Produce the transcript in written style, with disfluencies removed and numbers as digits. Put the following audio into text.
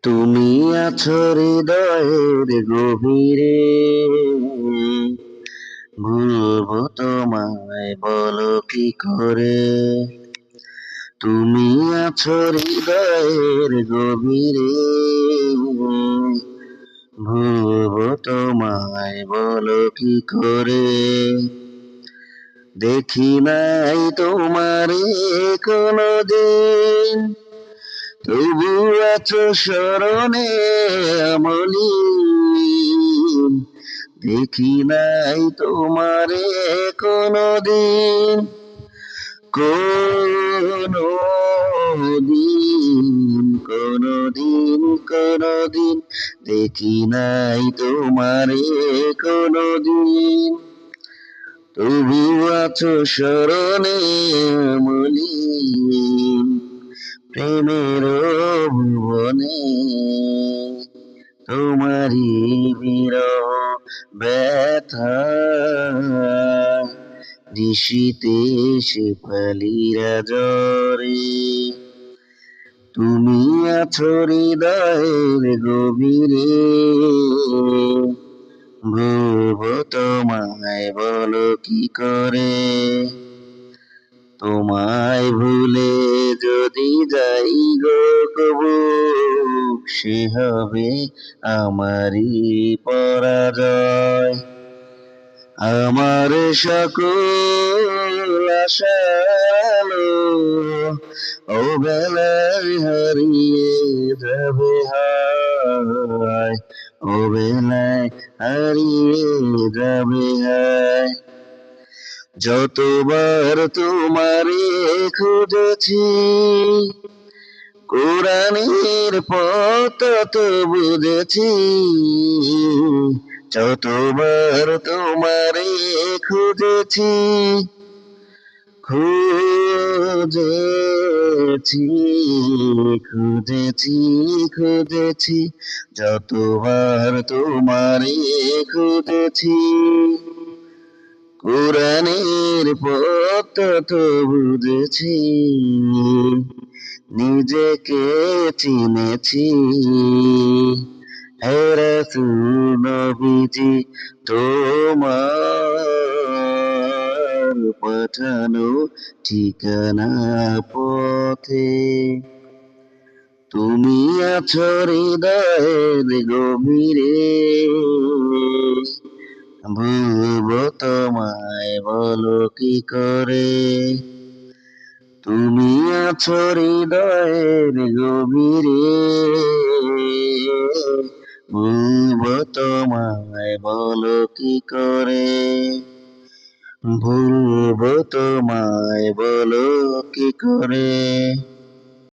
তুমি আছো হৃদয়ের গভীরে, ভুলবো তোমায় বলো কি করে। তুমি আছো হৃদয়ের গভীরে, ভুলবো তোমায় বলো কি করে। দেখি নাই তোমারে কোনদিন, তবু আছো স্মরণে অমলিন। দেখি নাই তোমারে কোনদিন, কোনদিন দেখি নাই তোমারে কোনদিন। তবু আছো স্মরণে অমলিন, প্রেমের ভুবনে তোমারি বিরহ ব্যথা। নিশীতে শেফালিরা ঝরে, তুমি আছো হৃদয়ের গভীরে, ভুলবো তোমায় বলো কি করে। তোমায় ভুলে যদি যাই গো কবু, সে হবে আমারই পরাজয়। আমার সকল আশালো অবেলায় হারিয়ে যাবে হায়, অবেলায় হারিয়ে যাবে হায়। যতবার তোমারে খুঁজেছি, কোরআনের পথ তো বুঝেছি। যতবার তোমারে খুঁজেছি, খুঁজেছি খুঁজেছি খুঁজেছি, যতবার তোমারে খুঁজেছি। কোরআনের পথ তো বুঝেছি, নিজেকে চিনেছি। হে রাসূল নবীজি, তোমার পাঠানো ঠিকানা পথে, তুমি আছো হৃদয়ের গভীরে, ভুলবো তোমায় বলো কি করে। তুমি আছো হৃদয়ের গভীরে, ভুলবো তোমায় বলো কি করে। ভুলবো তোমায় বলো কি করে।